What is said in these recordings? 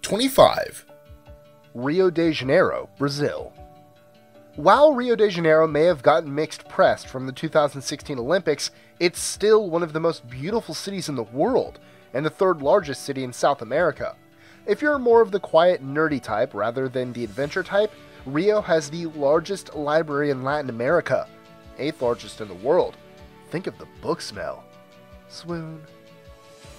25. Rio de Janeiro, Brazil. While Rio de Janeiro may have gotten mixed press from the 2016 Olympics, it's still one of the most beautiful cities in the world, and the third largest city in South America. If you're more of the quiet, nerdy type rather than the adventure type, Rio has the largest library in Latin America, 8th largest in the world. Think of the book smell. Swoon.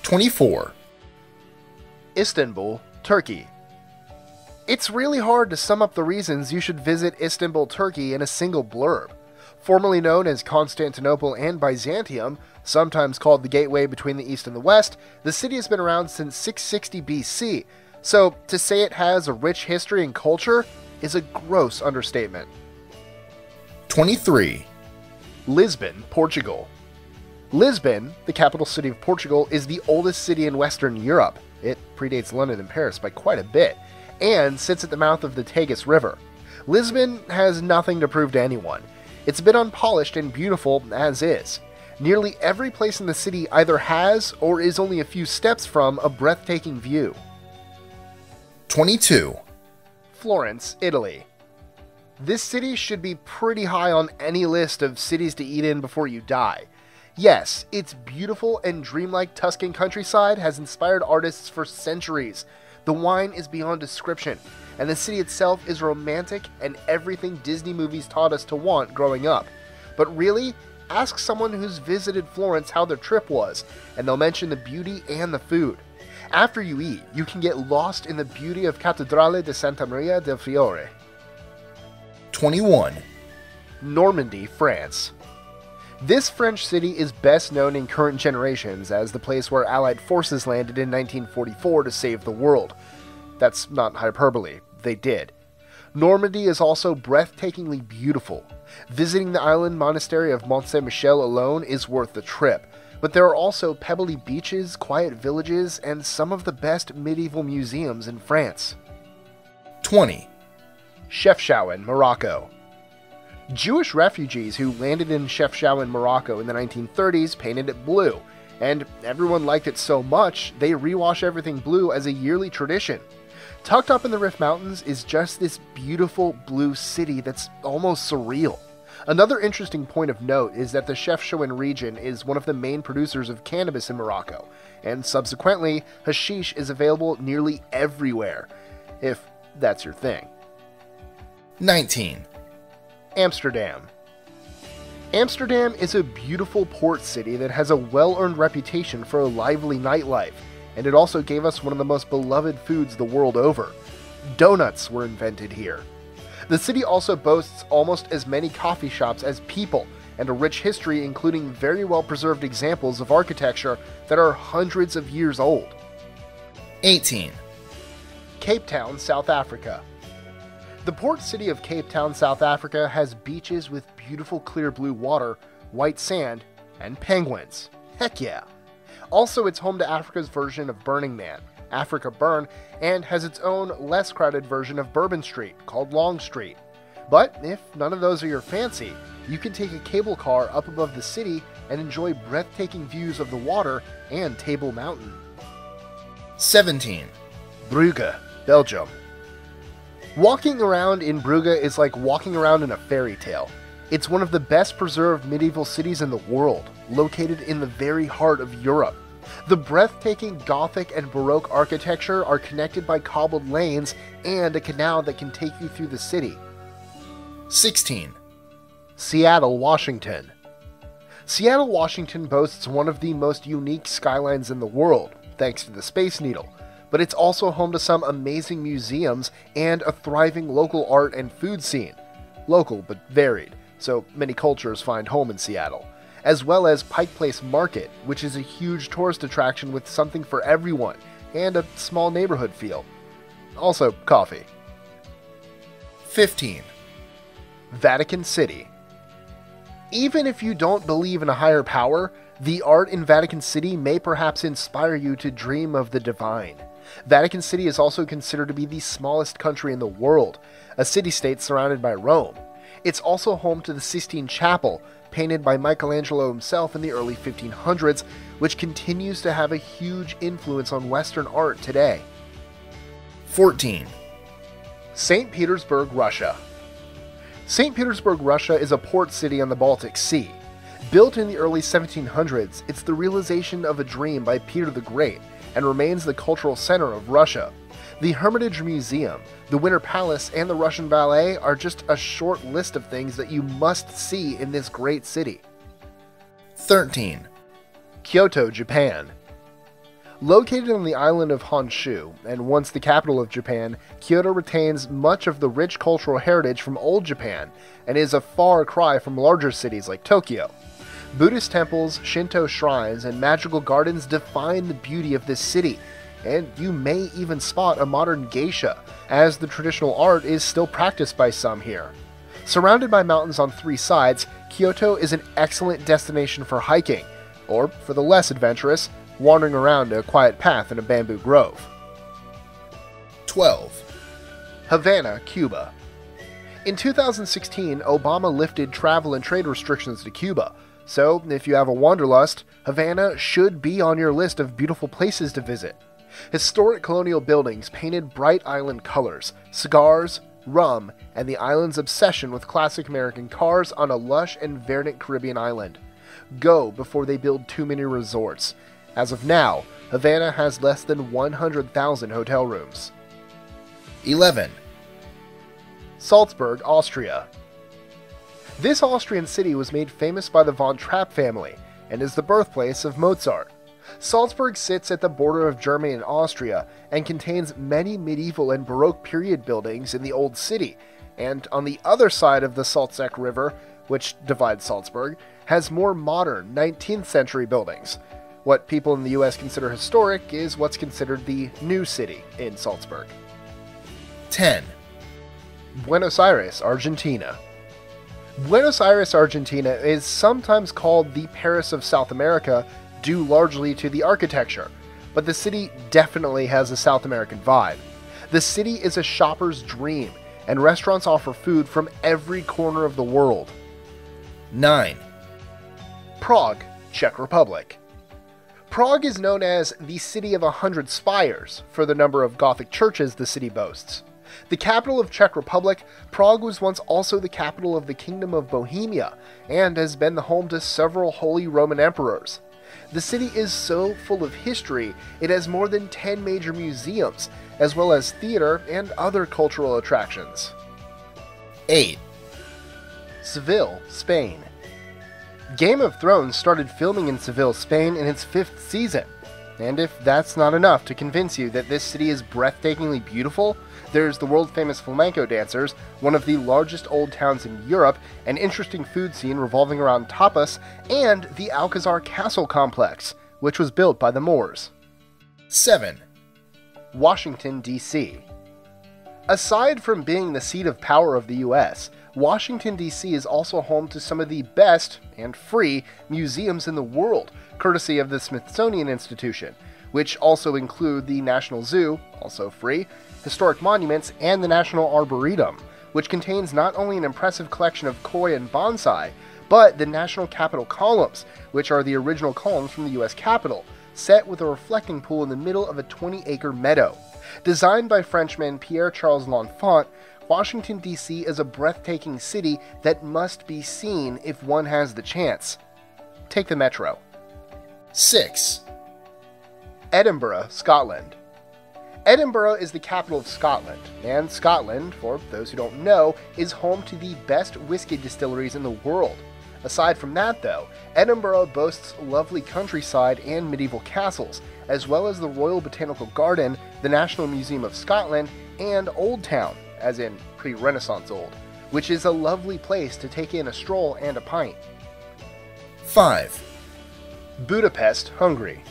24. Istanbul, Turkey. It's really hard to sum up the reasons you should visit Istanbul, Turkey in a single blurb. Formerly known as Constantinople and Byzantium, sometimes called the gateway between the East and the West, the city has been around since 660 BC, so to say it has a rich history and culture is a gross understatement. 23. Lisbon, Portugal. Lisbon, the capital city of Portugal, is the oldest city in Western Europe. It predates London and Paris by quite a bit, and sits at the mouth of the Tagus River. Lisbon has nothing to prove to anyone. It's a bit unpolished and beautiful as is. Nearly every place in the city either has or is only a few steps from a breathtaking view. 22. Florence, Italy. This city should be pretty high on any list of cities to eat in before you die. Yes, its beautiful and dreamlike Tuscan countryside has inspired artists for centuries. The wine is beyond description, and the city itself is romantic and everything Disney movies taught us to want growing up. But really, ask someone who's visited Florence how their trip was, and they'll mention the beauty and the food. After you eat, you can get lost in the beauty of Cattedrale di Santa Maria del Fiore. 21. Normandy, France. This French city is best known in current generations as the place where Allied forces landed in 1944 to save the world. That's not hyperbole, they did. Normandy is also breathtakingly beautiful. Visiting the island monastery of Mont Saint-Michel alone is worth the trip, but there are also pebbly beaches, quiet villages, and some of the best medieval museums in France. 20. Chefchaouen, Morocco. Jewish refugees who landed in Chefchaouen, Morocco in the 1930s painted it blue, and everyone liked it so much they rewash everything blue as a yearly tradition. Tucked up in the Rif Mountains is just this beautiful blue city that's almost surreal. Another interesting point of note is that the Chefchaouen region is one of the main producers of cannabis in Morocco, and subsequently, hashish is available nearly everywhere, if that's your thing. 19. Amsterdam. Amsterdam is a beautiful port city that has a well-earned reputation for a lively nightlife, and it also gave us one of the most beloved foods the world over. Donuts were invented here. The city also boasts almost as many coffee shops as people, and a rich history including very well-preserved examples of architecture that are hundreds of years old. 18. Cape Town, South Africa. The port city of Cape Town, South Africa has beaches with beautiful clear blue water, white sand, and penguins. Heck yeah! Also, it's home to Africa's version of Burning Man, Africa Burn, and has its own less crowded version of Bourbon Street, called Long Street. But if none of those are your fancy, you can take a cable car up above the city and enjoy breathtaking views of the water and Table Mountain. 17. Brugge, Belgium. Walking around in Brugge is like walking around in a fairy tale. It's one of the best preserved medieval cities in the world, located in the very heart of Europe. The breathtaking Gothic and Baroque architecture are connected by cobbled lanes and a canal that can take you through the city. 16. Seattle, Washington. Seattle, Washington boasts one of the most unique skylines in the world, thanks to the Space Needle, but it's also home to some amazing museums and a thriving local art and food scene. Local but varied, so many cultures find home in Seattle, as well as Pike Place Market, which is a huge tourist attraction with something for everyone and a small neighborhood feel. Also, coffee. 15. Vatican City. Even if you don't believe in a higher power, the art in Vatican City may perhaps inspire you to dream of the divine. Vatican City is also considered to be the smallest country in the world, a city-state surrounded by Rome. It's also home to the Sistine Chapel, painted by Michelangelo himself in the early 1500s, which continues to have a huge influence on Western art today. 14. St. Petersburg, Russia. St. Petersburg, Russia is a port city on the Baltic Sea. Built in the early 1700s, it's the realization of a dream by Peter the Great and remains the cultural center of Russia. The Hermitage Museum, the Winter Palace, and the Russian Ballet are just a short list of things that you must see in this great city. 13. Kyoto, Japan. Located on the island of Honshu, and once the capital of Japan, Kyoto retains much of the rich cultural heritage from old Japan, and is a far cry from larger cities like Tokyo. Buddhist temples, Shinto shrines, and magical gardens define the beauty of this city, and you may even spot a modern geisha, as the traditional art is still practiced by some here. Surrounded by mountains on 3 sides, Kyoto is an excellent destination for hiking, or, for the less adventurous, wandering around a quiet path in a bamboo grove. 12. Havana, Cuba. In 2016, Obama lifted travel and trade restrictions to Cuba, so if you have a wanderlust, Havana should be on your list of beautiful places to visit. Historic colonial buildings painted bright island colors, cigars, rum, and the island's obsession with classic American cars on a lush and verdant Caribbean island. Go before they build too many resorts. As of now, Havana has less than 100,000 hotel rooms. 11. Salzburg, Austria. This Austrian city was made famous by the von Trapp family and is the birthplace of Mozart. Salzburg sits at the border of Germany and Austria and contains many medieval and Baroque period buildings in the old city, and on the other side of the Salzach River, which divides Salzburg, has more modern 19th century buildings. What people in the US consider historic is what's considered the new city in Salzburg. 10. Buenos Aires, Argentina. Buenos Aires, Argentina is sometimes called the Paris of South America due largely to the architecture, but the city definitely has a South American vibe. The city is a shopper's dream, and restaurants offer food from every corner of the world. 9. Prague, Czech Republic. Prague is known as the City of 100 Spires for the number of Gothic churches the city boasts. The capital of Czech Republic, Prague was once also the capital of the Kingdom of Bohemia, and has been the home to several Holy Roman Emperors. The city is so full of history, it has more than 10 major museums, as well as theater and other cultural attractions. 8. Seville, Spain. Game of Thrones started filming in Seville, Spain in its 5th season. And if that's not enough to convince you that this city is breathtakingly beautiful, there's the world-famous flamenco dancers, one of the largest old towns in Europe, an interesting food scene revolving around tapas, and the Alcazar Castle complex, which was built by the Moors. 7. Washington, D.C. Aside from being the seat of power of the U.S., Washington, D.C. is also home to some of the best, and free, museums in the world, courtesy of the Smithsonian Institution, which also include the National Zoo, also free, historic monuments, and the National Arboretum, which contains not only an impressive collection of koi and bonsai, but the National Capitol columns, which are the original columns from the U.S. Capitol, set with a reflecting pool in the middle of a 20-acre meadow. Designed by Frenchman Pierre-Charles L'Enfant, Washington, D.C. is a breathtaking city that must be seen if one has the chance. Take the metro. 6. Edinburgh, Scotland. Edinburgh is the capital of Scotland, and Scotland, for those who don't know, is home to the best whiskey distilleries in the world. Aside from that, though, Edinburgh boasts lovely countryside and medieval castles, as well as the Royal Botanical Garden, the National Museum of Scotland, and Old Town, as in pre-Renaissance old, which is a lovely place to take in a stroll and a pint. 5. Budapest, Hungary.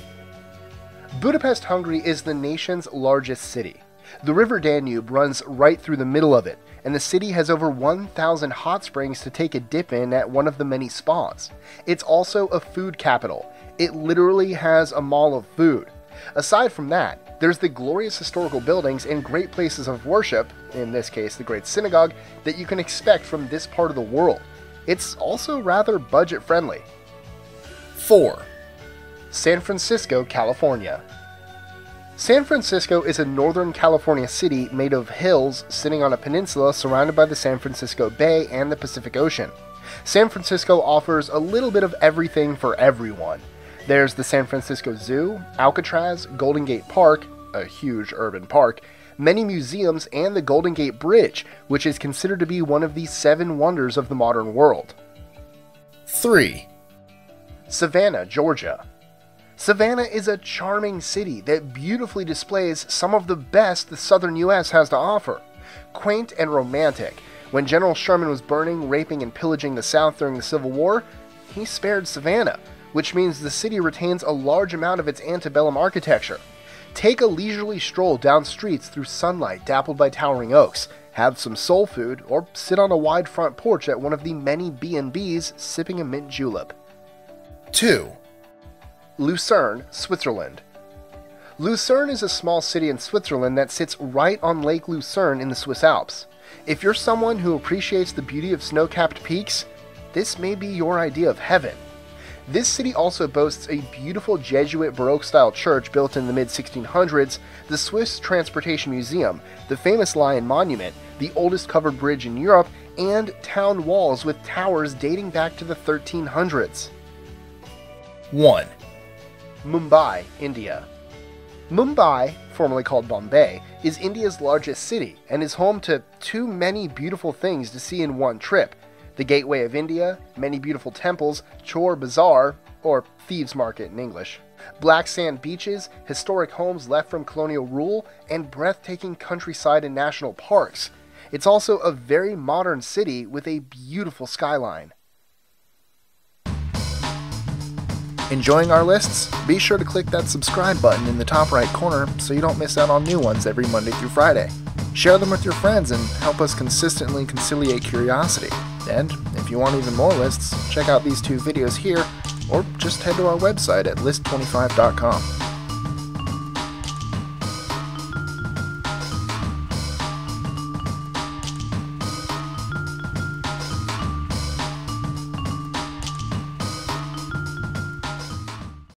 Budapest, Hungary is the nation's largest city. The river Danube runs right through the middle of it, and the city has over 1,000 hot springs to take a dip in at one of the many spas. It's also a food capital. It literally has a mall of food. Aside from that, there's the glorious historical buildings and great places of worship, in this case the Great Synagogue, that you can expect from this part of the world. It's also rather budget-friendly. 4. San Francisco, California. San Francisco is a Northern California city made of hills sitting on a peninsula surrounded by the San Francisco Bay and the Pacific Ocean. San Francisco offers a little bit of everything for everyone. There's the San Francisco Zoo, Alcatraz, Golden Gate Park, a huge urban park, many museums, and the Golden Gate Bridge, which is considered to be one of the 7 wonders of the modern world. 3. Savannah, Georgia. Savannah is a charming city that beautifully displays some of the best the southern U.S. has to offer. Quaint and romantic, when General Sherman was burning, raping, and pillaging the South during the Civil War, he spared Savannah, which means the city retains a large amount of its antebellum architecture. Take a leisurely stroll down streets through sunlight dappled by towering oaks, have some soul food, or sit on a wide front porch at one of the many B&Bs sipping a mint julep. 2. Lucerne, Switzerland. Lucerne is a small city in Switzerland that sits right on Lake Lucerne in the Swiss Alps. If you're someone who appreciates the beauty of snow-capped peaks, this may be your idea of heaven. This city also boasts a beautiful Jesuit Baroque-style church built in the mid-1600s, the Swiss Transportation Museum, the famous Lion Monument, the oldest covered bridge in Europe, and town walls with towers dating back to the 1300s. 1. Mumbai, India. Mumbai, formerly called Bombay, is India's largest city and is home to too many beautiful things to see in one trip. The Gateway of India, many beautiful temples, Chor Bazaar, or Thieves' Market in English, black sand beaches, historic homes left from colonial rule, and breathtaking countryside and national parks. It's also a very modern city with a beautiful skyline. Enjoying our lists? Be sure to click that subscribe button in the top right corner so you don't miss out on new ones every Monday through Friday. Share them with your friends and help us consistently conciliate curiosity. And if you want even more lists, check out these 2 videos here, or just head to our website at list25.com.